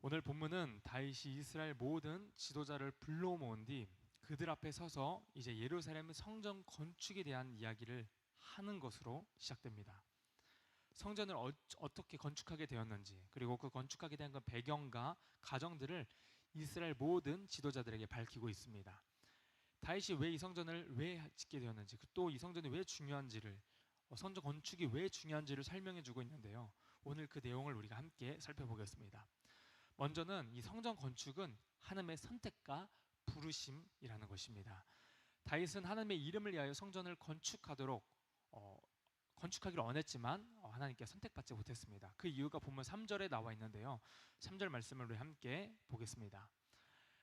오늘 본문은 다윗이 이스라엘 모든 지도자를 불러 모은 뒤 그들 앞에 서서 이제 예루살렘 성전 건축에 대한 이야기를 하는 것으로 시작됩니다. 성전을 어떻게 건축하게 되었는지, 그리고 그 건축하게 된 그 배경과 과정들을 이스라엘 모든 지도자들에게 밝히고 있습니다. 다윗이 왜 이 성전을 왜 짓게 되었는지, 또 이 성전이 왜 중요한지를, 성전 건축이 왜 중요한지를 설명해 주고 있는데요. 오늘 그 내용을 우리가 함께 살펴보겠습니다. 먼저는 이 성전 건축은 하나님의 선택과 부르심이라는 것입니다. 다윗은 하나님의 이름을 위하여 성전을 건축하도록 건축하기를 원했지만 하나님께 선택받지 못했습니다. 그 이유가 본문 3절에 나와 있는데요. 3절 말씀을 우리 함께 보겠습니다.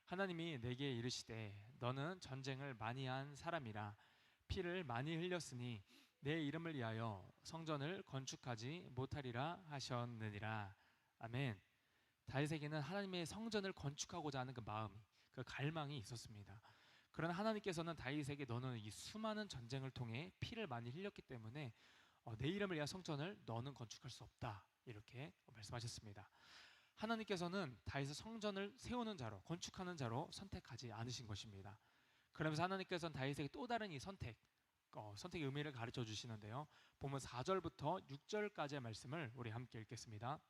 하나님이 내게 이르시되 너는 전쟁을 많이 한 사람이라 피를 많이 흘렸으니 내 이름을 위하여 성전을 건축하지 못하리라 하셨느니라. 아멘. 다윗에게는 하나님의 성전을 건축하고자 하는 그 마음, 그 갈망이 있었습니다. 그러나 하나님께서는 다윗에게 너는 이 수많은 전쟁을 통해 피를 많이 흘렸기 때문에 내 이름을 위한 성전을 너는 건축할 수 없다, 이렇게 말씀하셨습니다. 하나님께서는 다윗을 성전을 세우는 자로, 건축하는 자로 선택하지 않으신 것입니다. 그러면서 하나님께서는 다윗에게 또 다른 이 선택의 의미를 가르쳐 주시는데요. 보면 4절부터 6절까지의 말씀을 우리 함께 읽겠습니다.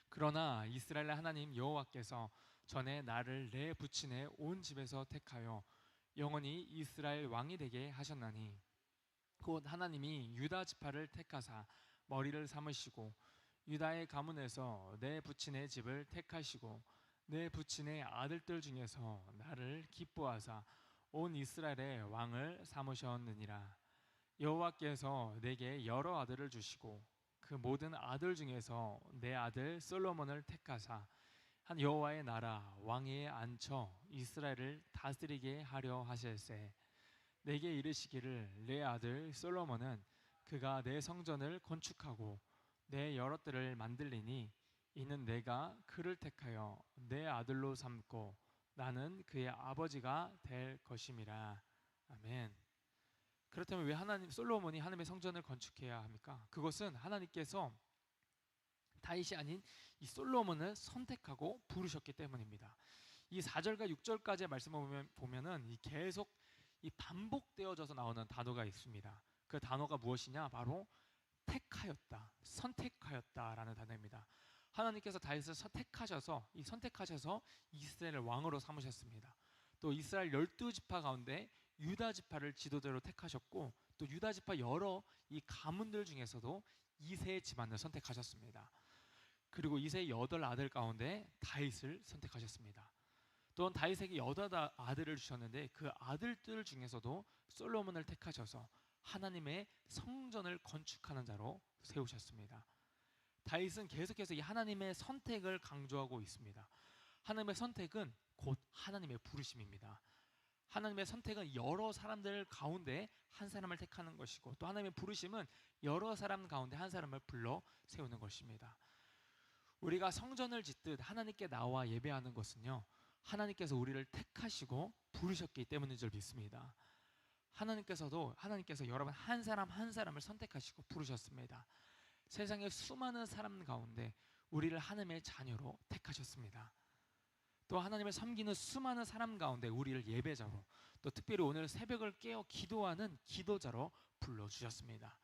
그러나 이스라엘 하나님 여호와께서 전에 나를 내 부친의 온 집에서 택하여 영원히 이스라엘 왕이 되게 하셨나니 곧 하나님이 유다 지파를 택하사 머리를 삼으시고 유다의 가문에서 내 부친의 집을 택하시고 내 부친의 아들들 중에서 나를 기뻐하사 온 이스라엘의 왕을 삼으셨느니라. 여호와께서 내게 여러 아들을 주시고 그 모든 아들 중에서 내 아들 솔로몬을 택하사 한 여호와의 나라 왕위에 앉혀 이스라엘을 다스리게 하려 하실세. 내게 이르시기를 내 아들 솔로몬은 그가 내 성전을 건축하고 내 여러 뜰을 만들리니 이는 내가 그를 택하여 내 아들로 삼고 나는 그의 아버지가 될 것임이라. 아멘. 그렇다면 왜 솔로몬이 하나님의 성전을 건축해야 합니까? 그것은 하나님께서 다윗이 아닌 이 솔로몬을 선택하고 부르셨기 때문입니다. 이 4절과 6절까지의 말씀을 보면은 계속 반복되어져서 나오는 단어가 있습니다. 그 단어가 무엇이냐? 바로 택하였다, 선택하였다라는 단어입니다. 하나님께서 다윗을 선택하셔서 이스라엘을 왕으로 삼으셨습니다. 또 이스라엘 12지파 가운데 유다 지파를 지도자로 택하셨고 또 유다 지파 여러 이 가문들 중에서도 이세 집안을 선택하셨습니다. 그리고 이세의 8 아들 가운데 다윗을 선택하셨습니다. 또한 다윗에게 8 아들을 주셨는데 그 아들들 중에서도 솔로몬을 택하셔서 하나님의 성전을 건축하는 자로 세우셨습니다. 다윗은 계속해서 이 하나님의 선택을 강조하고 있습니다. 하나님의 선택은 곧 하나님의 부르심입니다. 하나님의 선택은 여러 사람들 가운데 한 사람을 택하는 것이고 또 하나님의 부르심은 여러 사람 가운데 한 사람을 불러 세우는 것입니다. 우리가 성전을 짓듯 하나님께 나와 예배하는 것은요, 하나님께서 우리를 택하시고 부르셨기 때문인 줄 믿습니다. 하나님께서 여러분 한 사람 한 사람을 선택하시고 부르셨습니다. 세상의 수많은 사람 가운데 우리를 하나님의 자녀로 택하셨습니다. 또 하나님을 섬기는 수많은 사람 가운데 우리를 예배자로, 또 특별히 오늘 새벽을 깨어 기도하는 기도자로 불러주셨습니다.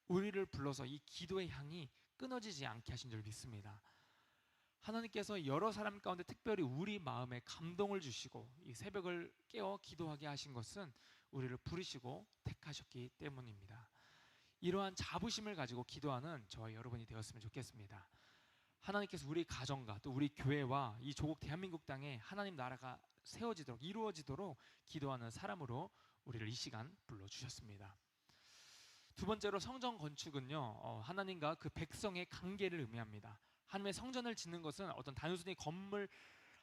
우리를 불러서 이 기도의 향이 끊어지지 않게 하신 줄 믿습니다. 하나님께서 여러 사람 가운데 특별히 우리 마음에 감동을 주시고 이 새벽을 깨어 기도하게 하신 것은 우리를 부르시고 택하셨기 때문입니다. 이러한 자부심을 가지고 기도하는 저와 여러분이 되었으면 좋겠습니다. 하나님께서 우리 가정과 또 우리 교회와 이 조국 대한민국 땅에 하나님 나라가 세워지도록, 이루어지도록 기도하는 사람으로 우리를 이 시간 불러주셨습니다. 두 번째로 성전 건축은요, 하나님과 그 백성의 관계를 의미합니다. 하나님의 성전을 짓는 것은 어떤 단순히 건물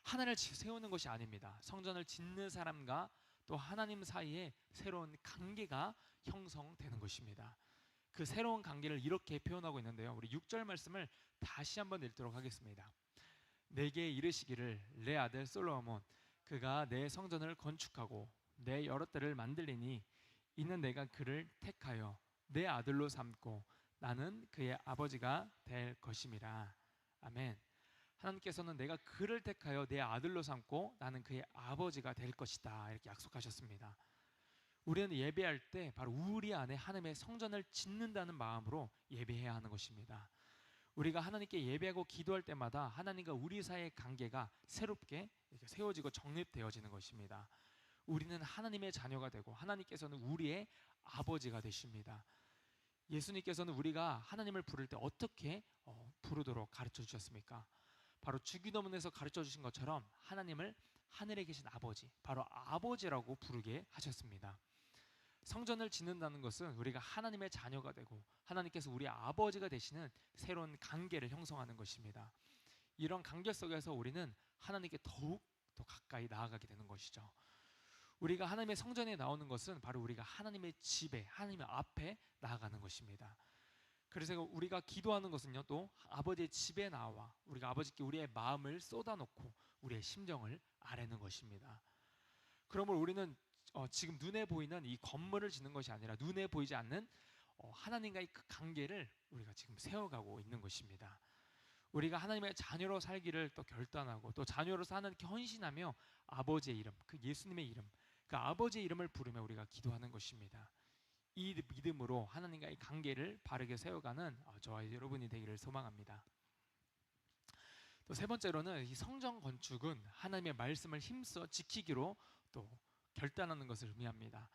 하나를 세우는 것이 아닙니다. 성전을 짓는 사람과 또 하나님 사이에 새로운 관계가 형성되는 것입니다. 그 새로운 관계를 이렇게 표현하고 있는데요, 우리 6절 말씀을 다시 한번 읽도록 하겠습니다. 내게 이르시기를 내 아들 솔로몬 그가 내 성전을 건축하고 내 여러 뜰을 만들리니 이는 내가 그를 택하여 내 아들로 삼고 나는 그의 아버지가 될 것임이라. 아멘. 하나님께서는 내가 그를 택하여 내 아들로 삼고 나는 그의 아버지가 될 것이다, 이렇게 약속하셨습니다. 우리는 예배할 때 바로 우리 안에 하나님의 성전을 짓는다는 마음으로 예배해야 하는 것입니다. 우리가 하나님께 예배하고 기도할 때마다 하나님과 우리 사이의 관계가 새롭게 이렇게 세워지고 정립되어지는 것입니다. 우리는 하나님의 자녀가 되고 하나님께서는 우리의 아버지가 되십니다. 예수님께서는 우리가 하나님을 부를 때 어떻게 부르도록 가르쳐 주셨습니까? 바로 주기도문에서 가르쳐 주신 것처럼 하나님을 하늘에 계신 아버지, 바로 아버지라고 부르게 하셨습니다. 성전을 짓는다는 것은 우리가 하나님의 자녀가 되고 하나님께서 우리의 아버지가 되시는 새로운 관계를 형성하는 것입니다. 이런 관계 속에서 우리는 하나님께 더욱 더 가까이 나아가게 되는 것이죠. 우리가 하나님의 성전에 나오는 것은 바로 우리가 하나님의 집에, 하나님의 앞에 나아가는 것입니다. 그래서 우리가 기도하는 것은요, 또 아버지의 집에 나와 우리가 아버지께 우리의 마음을 쏟아놓고 우리의 심정을 아뢰는 것입니다. 그러므로 우리는 지금 눈에 보이는 이 건물을 짓는 것이 아니라 눈에 보이지 않는 하나님과의 그 관계를 우리가 지금 세워가고 있는 것입니다. 우리가 하나님의 자녀로 살기를 또 결단하고 또 자녀로서 하나님께 헌신하며 아버지의 이름, 그 예수님의 이름, 그 아버지의 이름을 부르며 우리가 기도하는 것입니다. 이 믿음으로 하나님과의 관계를 바르게 세워가는 저와 여러분이 되기를 소망합니다. 또 세 번째로는 이 성전 건축은 하나님의 말씀을 힘써 지키기로 또 결단하는 것을 의미합니다.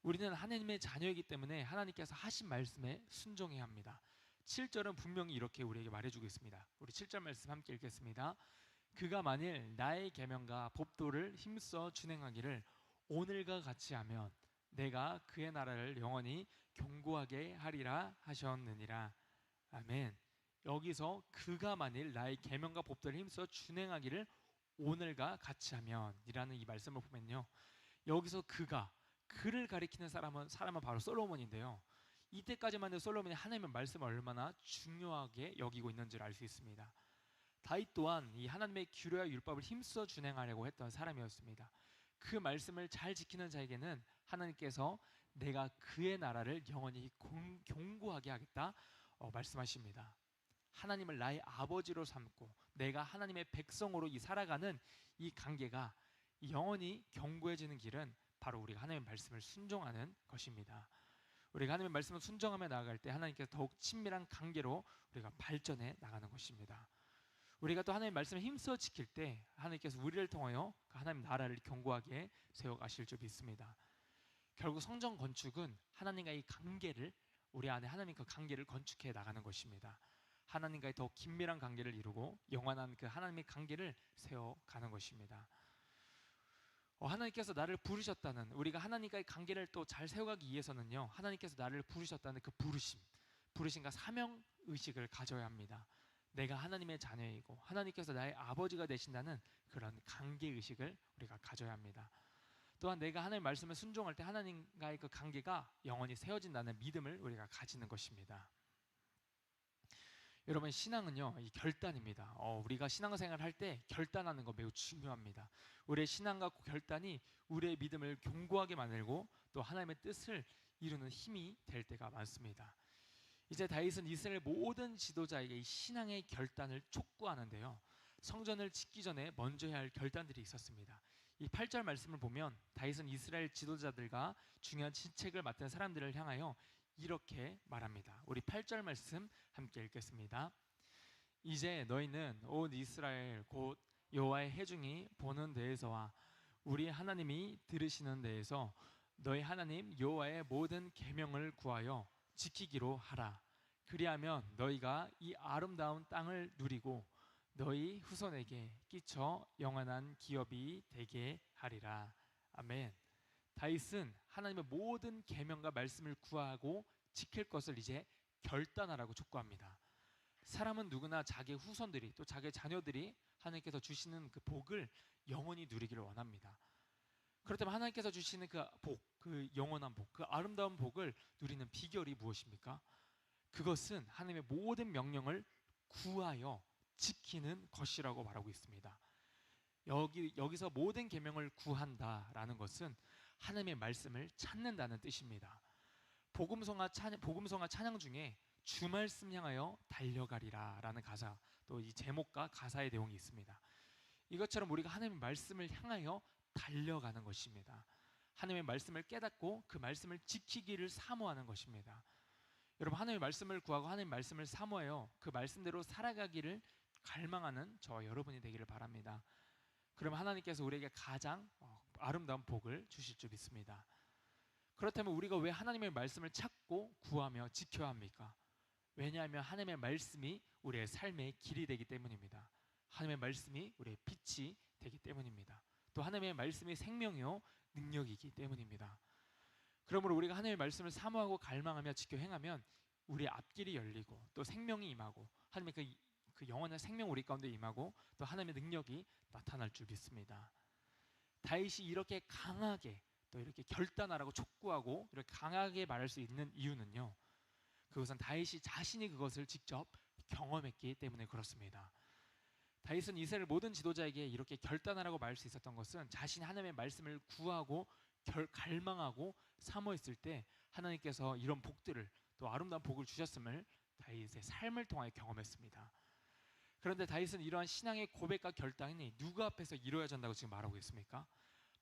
우리는 하나님의 자녀이기 때문에 하나님께서 하신 말씀에 순종해야 합니다. 7절은 분명히 이렇게 우리에게 말해주고 있습니다. 우리 7절 말씀 함께 읽겠습니다. 그가 만일 나의 계명과 법도를 힘써 준행하기를 오늘과 같이 하면 내가 그의 나라를 영원히 견고하게 하리라 하셨느니라. 아멘. 여기서 그가 만일 나의 계명과 법도를 힘써 준행하기를 오늘과 같이 하면 이라는 이 말씀을 보면요, 여기서 그를 가리키는 사람은 바로 솔로몬인데요, 이때까지만 해도 솔로몬이 하나님의 말씀을 얼마나 중요하게 여기고 있는지를 알 수 있습니다. 다윗 또한 이 하나님의 규례와 율법을 힘써 준행하려고 했던 사람이었습니다. 그 말씀을 잘 지키는 자에게는 하나님께서 내가 그의 나라를 영원히 견고하게 하겠다 말씀하십니다. 하나님을 나의 아버지로 삼고 내가 하나님의 백성으로 살아가는 이 관계가 영원히 견고해지는 길은 바로 우리가 하나님의 말씀을 순종하는 것입니다. 우리가 하나님의 말씀을 순종하며 나아갈 때 하나님께서 더욱 친밀한 관계로 우리가 발전해 나가는 것입니다. 우리가 또 하나님의 말씀을 힘써 지킬 때 하나님께서 우리를 통하여 하나님 나라를 견고하게 세워가실 줄 믿습니다. 결국 성전 건축은 하나님과의 관계를, 우리 안에 하나님과 관계를 건축해 나가는 것입니다. 하나님과의 더욱 긴밀한 관계를 이루고 영원한 그 하나님의 관계를 세워가는 것입니다. 하나님께서 나를 부르셨다는, 우리가 하나님과의 관계를 또 잘 세워가기 위해서는요, 하나님께서 나를 부르셨다는 그 부르심과 사명의식을 가져야 합니다. 내가 하나님의 자녀이고 하나님께서 나의 아버지가 되신다는 그런 관계의식을 우리가 가져야 합니다. 또한 내가 하나님의 말씀을 순종할 때 하나님과의 그 관계가 영원히 세워진다는 믿음을 우리가 가지는 것입니다. 여러분, 신앙은요, 이 결단입니다. 우리가 신앙생활을 할 때 결단하는 거 매우 중요합니다. 우리의 신앙과 결단이 우리의 믿음을 견고하게 만들고 또 하나님의 뜻을 이루는 힘이 될 때가 많습니다. 이제 다윗은 이스라엘 모든 지도자에게 이 신앙의 결단을 촉구하는데요, 성전을 짓기 전에 먼저 해야 할 결단들이 있었습니다. 이 8절 말씀을 보면 다윗은 이스라엘 지도자들과 중요한 직책을 맡은 사람들을 향하여 이렇게 말합니다. 우리 8절 말씀 함께 읽겠습니다. 이제 너희는 온 이스라엘 곧 여호와의 회중이 보는 데에서와 우리 하나님이 들으시는 데에서 너희 하나님 여호와의 모든 계명을 구하여 지키기로 하라. 그리하면 너희가 이 아름다운 땅을 누리고 너희 후손에게 끼쳐 영원한 기업이 되게 하리라. 아멘. 다윗은 하나님의 모든 계명과 말씀을 구하고 지킬 것을 이제 결단하라고 촉구합니다. 사람은 누구나 자기 후손들이 또 자기 자녀들이 하나님께서 주시는 그 복을 영원히 누리기를 원합니다. 그렇다면 하나님께서 주시는 그 복, 그 영원한 복, 그 아름다운 복을 누리는 비결이 무엇입니까? 그것은 하나님의 모든 명령을 구하여 지키는 것이라고 말하고 있습니다. 여기서 모든 계명을 구한다라는 것은 하나님의 말씀을 찾는다는 뜻입니다. 복음성화 찬양 중에 주 말씀 향하여 달려가리라 라는 가사도 또 이 제목과 가사의 내용이 있습니다. 이것처럼 우리가 하나님의 말씀을 향하여 달려가는 것입니다. 하나님의 말씀을 깨닫고 그 말씀을 지키기를 사모하는 것입니다. 여러분, 하나님의 말씀을 구하고 하나님의 말씀을 사모하여 그 말씀대로 살아가기를 갈망하는 저와 여러분이 되기를 바랍니다. 그럼 하나님께서 우리에게 가장 아름다운 복을 주실 줄 믿습니다. 그렇다면 우리가 왜 하나님의 말씀을 찾고 구하며 지켜야 합니까? 왜냐하면 하나님의 말씀이 우리의 삶의 길이 되기 때문입니다. 하나님의 말씀이 우리의 빛이 되기 때문입니다. 또 하나님의 말씀이 생명이요 능력이기 때문입니다. 그러므로 우리가 하나님의 말씀을 사모하고 갈망하며 지켜 행하면 우리의 앞길이 열리고 또 생명이 임하고 하나님의 그 영원한 생명 우리 가운데 임하고 또 하나님의 능력이 나타날 줄 믿습니다. 다윗이 이렇게 강하게 또 이렇게 결단하라고 촉구하고 이렇게 강하게 말할 수 있는 이유는요, 그것은 다윗이 자신이 그것을 직접 경험했기 때문에 그렇습니다. 다윗은 이스라엘 모든 지도자에게 이렇게 결단하라고 말할 수 있었던 것은 자신이 하나님의 말씀을 구하고 갈망하고 사모했을 때 하나님께서 이런 복들을 또 아름다운 복을 주셨음을 다윗의 삶을 통하여 경험했습니다. 그런데 다윗은 이러한 신앙의 고백과 결단이 누구 앞에서 이루어야 한다고 지금 말하고 있습니까?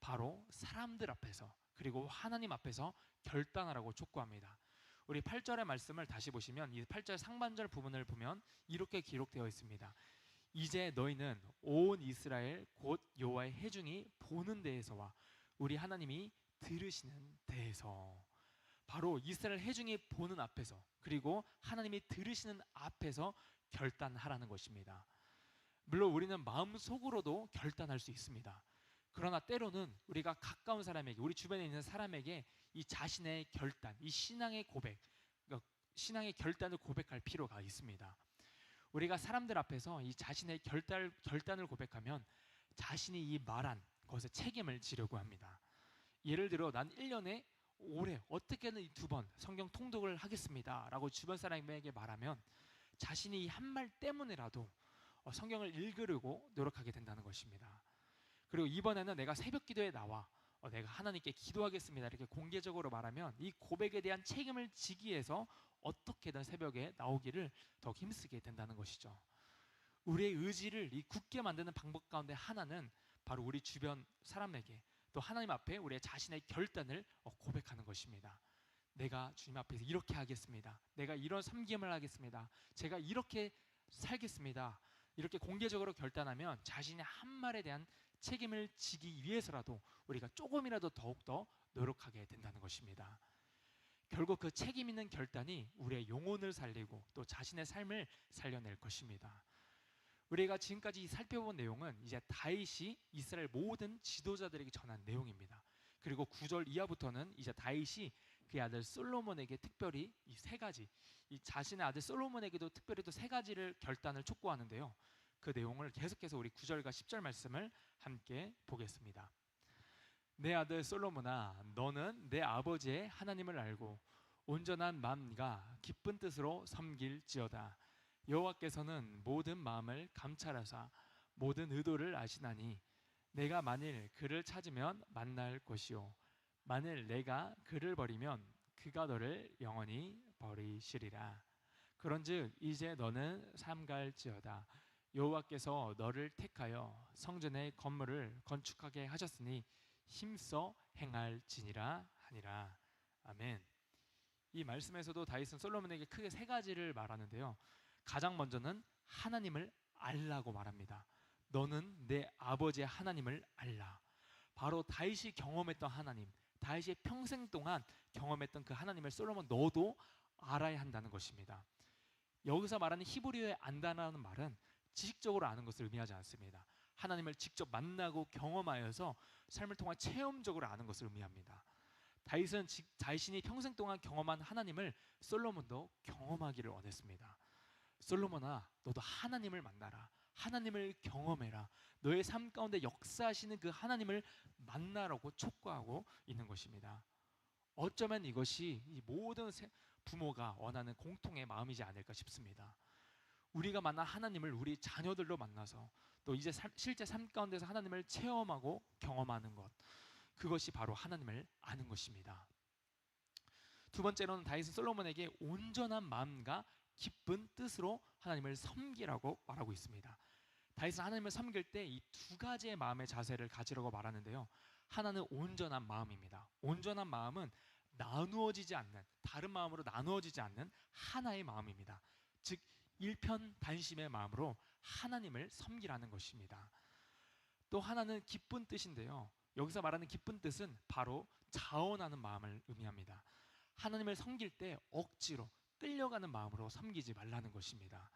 바로 사람들 앞에서, 그리고 하나님 앞에서 결단하라고 촉구합니다. 우리 8절의 말씀을 다시 보시면 이 8절 상반절 부분을 보면 이렇게 기록되어 있습니다. 이제 너희는 온 이스라엘 곧 여호와의 회중이 보는 데에서와 우리 하나님이 들으시는 데에서, 바로 이스라엘 회중이 보는 앞에서 그리고 하나님이 들으시는 앞에서 결단하라는 것입니다. 물론 우리는 마음속으로도 결단할 수 있습니다. 그러나 때로는 우리가 가까운 사람에게, 우리 주변에 있는 사람에게 이 자신의 결단, 이 신앙의 고백, 신앙의 결단을 고백할 필요가 있습니다. 우리가 사람들 앞에서 이 자신의 결단을 고백하면 자신이 이 말한 것에 책임을 지려고 합니다. 예를 들어 난 1년에 올해 어떻게든 2번 성경 통독을 하겠습니다 라고 주변 사람에게 말하면 자신이 이 한 말 때문에라도 성경을 읽으려고 노력하게 된다는 것입니다. 그리고 이번에는 내가 새벽 기도에 나와 내가 하나님께 기도하겠습니다 이렇게 공개적으로 말하면 이 고백에 대한 책임을 지기 위해서 어떻게든 새벽에 나오기를 더 힘쓰게 된다는 것이죠. 우리의 의지를 이 굳게 만드는 방법 가운데 하나는 바로 우리 주변 사람에게 또 하나님 앞에 우리의 자신의 결단을 고백하는 것입니다. 내가 주님 앞에서 이렇게 하겠습니다. 내가 이런 섬김을 하겠습니다. 제가 이렇게 살겠습니다. 이렇게 공개적으로 결단하면 자신의 한 말에 대한 책임을 지기 위해서라도 우리가 조금이라도 더욱더 노력하게 된다는 것입니다. 결국 그 책임 있는 결단이 우리의 영혼을 살리고 또 자신의 삶을 살려낼 것입니다. 우리가 지금까지 살펴본 내용은 이제 다윗이 이스라엘 모든 지도자들에게 전한 내용입니다. 그리고 9절 이하부터는 이제 다윗이 그의 아들 솔로몬에게 특별히 이 세 가지, 이 자신의 아들 솔로몬에게도 특별히 또 세 가지를 결단을 촉구하는데요. 그 내용을 계속해서 우리 9절과 10절 말씀을 함께 보겠습니다. 내 아들 솔로몬아, 너는 내 아버지의 하나님을 알고 온전한 마음과 기쁜 뜻으로 섬길지어다. 여호와께서는 모든 마음을 감찰하사 모든 의도를 아시나니 내가 만일 그를 찾으면 만날 것이요 만일 내가 그를 버리면 그가 너를 영원히 버리시리라. 그런즉 이제 너는 삼갈지어다. 여호와께서 너를 택하여 성전의 건물을 건축하게 하셨으니 힘써 행할지니라 하니라. 아멘. 이 말씀에서도 다윗은 솔로몬에게 크게 세 가지를 말하는데요. 가장 먼저는 하나님을 알라고 말합니다. 너는 내 아버지의 하나님을 알라. 바로 다윗이 경험했던 하나님, 다윗이 평생 동안 경험했던 그 하나님을 솔로몬 너도 알아야 한다는 것입니다. 여기서 말하는 히브리어의 안다라는 말은 지식적으로 아는 것을 의미하지 않습니다. 하나님을 직접 만나고 경험하여서 삶을 통해 체험적으로 아는 것을 의미합니다. 다윗은 자신이 평생 동안 경험한 하나님을 솔로몬도 경험하기를 원했습니다. 솔로몬아, 너도 하나님을 만나라. 하나님을 경험해라. 너의 삶 가운데 역사하시는 그 하나님을 만나라고 촉구하고 있는 것입니다. 어쩌면 이것이 이 모든 부모가 원하는 공통의 마음이지 않을까 싶습니다. 우리가 만난 하나님을 우리 자녀들로 만나서 또 이제 실제 삶 가운데서 하나님을 체험하고 경험하는 것, 그것이 바로 하나님을 아는 것입니다. 두 번째로는 다윗은 솔로몬에게 온전한 마음과 기쁜 뜻으로 하나님을 섬기라고 말하고 있습니다. 다윗은 하나님을 섬길 때 이 두 가지의 마음의 자세를 가지라고 말하는데요. 하나는 온전한 마음입니다. 온전한 마음은 나누어지지 않는, 다른 마음으로 나누어지지 않는 하나의 마음입니다. 즉 일편단심의 마음으로 하나님을 섬기라는 것입니다. 또 하나는 기쁜 뜻인데요. 여기서 말하는 기쁜 뜻은 바로 자원하는 마음을 의미합니다. 하나님을 섬길 때 억지로 끌려가는 마음으로 섬기지 말라는 것입니다.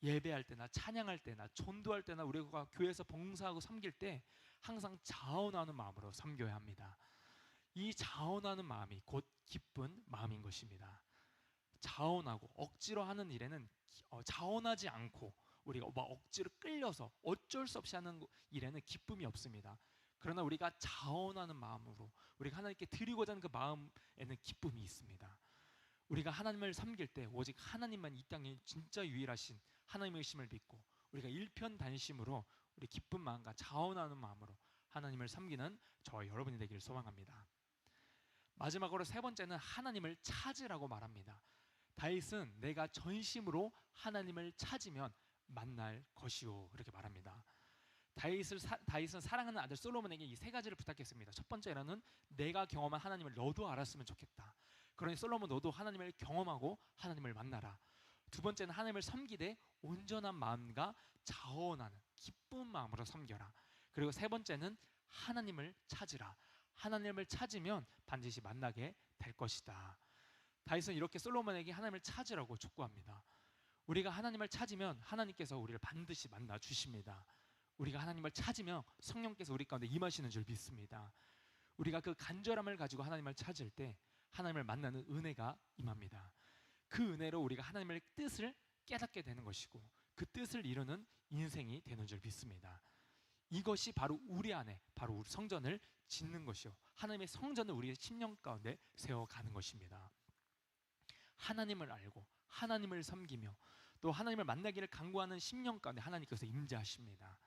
예배할 때나 찬양할 때나 전도할 때나 우리가 교회에서 봉사하고 섬길 때 항상 자원하는 마음으로 섬겨야 합니다. 이 자원하는 마음이 곧 기쁜 마음인 것입니다. 자원하고 억지로 하는 일에는 자원하지 않고 우리가 막 억지로 끌려서 어쩔 수 없이 하는 일에는 기쁨이 없습니다. 그러나 우리가 자원하는 마음으로 우리가 하나님께 드리고자 하는 그 마음에는 기쁨이 있습니다. 우리가 하나님을 섬길 때 오직 하나님만 이 땅에 진짜 유일하신 하나님의 의심을 믿고 우리가 일편단심으로 우리 기쁜 마음과 자원하는 마음으로 하나님을 섬기는 저와 여러분이 되기를 소망합니다. 마지막으로 세 번째는 하나님을 찾으라고 말합니다. 다윗은 내가 전심으로 하나님을 찾으면 만날 것이요 그렇게 말합니다. 다윗은 사랑하는 아들 솔로몬에게 이 세 가지를 부탁했습니다. 첫 번째로는 내가 경험한 하나님을 너도 알았으면 좋겠다. 그러니 솔로몬 너도 하나님을 경험하고 하나님을 만나라. 두 번째는 하나님을 섬기되 온전한 마음과 자원하는 기쁜 마음으로 섬겨라. 그리고 세 번째는 하나님을 찾으라. 하나님을 찾으면 반드시 만나게 될 것이다. 다윗은 이렇게 솔로몬에게 하나님을 찾으라고 촉구합니다. 우리가 하나님을 찾으면 하나님께서 우리를 반드시 만나 주십니다. 우리가 하나님을 찾으면 성령께서 우리 가운데 임하시는 줄 믿습니다. 우리가 그 간절함을 가지고 하나님을 찾을 때 하나님을 만나는 은혜가 임합니다. 그 은혜로 우리가 하나님의 뜻을 깨닫게 되는 것이고 그 뜻을 이루는 인생이 되는 줄 믿습니다. 이것이 바로 우리 안에 바로 우리 성전을 짓는 것이요 하나님의 성전을 우리의 심령 가운데 세워가는 것입니다. 하나님을 알고 하나님을 섬기며 또 하나님을 만나기를 간구하는 심령 가운데 하나님께서 임재하십니다.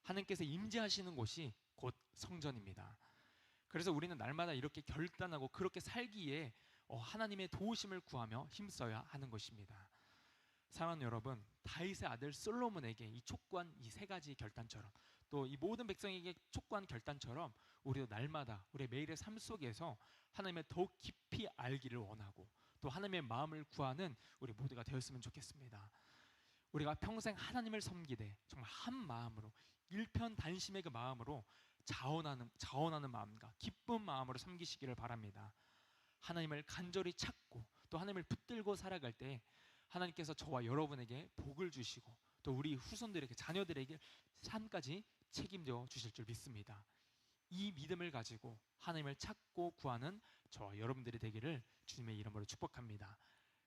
하나님께서 임재하시는 곳이 곧 성전입니다. 그래서 우리는 날마다 이렇게 결단하고 그렇게 살기에 하나님의 도우심을 구하며 힘써야 하는 것입니다. 사랑하는 여러분, 다윗의 아들 솔로몬에게 이 촉구한 이 세 가지 결단처럼 또 이 모든 백성에게 촉구한 결단처럼 우리도 날마다 우리의 매일의 삶 속에서 하나님을 더욱 깊이 알기를 원하고 또 하나님의 마음을 구하는 우리 모두가 되었으면 좋겠습니다. 우리가 평생 하나님을 섬기되 정말 한 마음으로 일편단심의 그 마음으로 자원하는 마음과 기쁜 마음으로 섬기시기를 바랍니다. 하나님을 간절히 찾고 또 하나님을 붙들고 살아갈 때 하나님께서 저와 여러분에게 복을 주시고 또 우리 후손들에게 자녀들에게 삶까지 책임져 주실 줄 믿습니다. 이 믿음을 가지고 하나님을 찾고 구하는 저와 여러분들이 되기를 주님의 이름으로 축복합니다.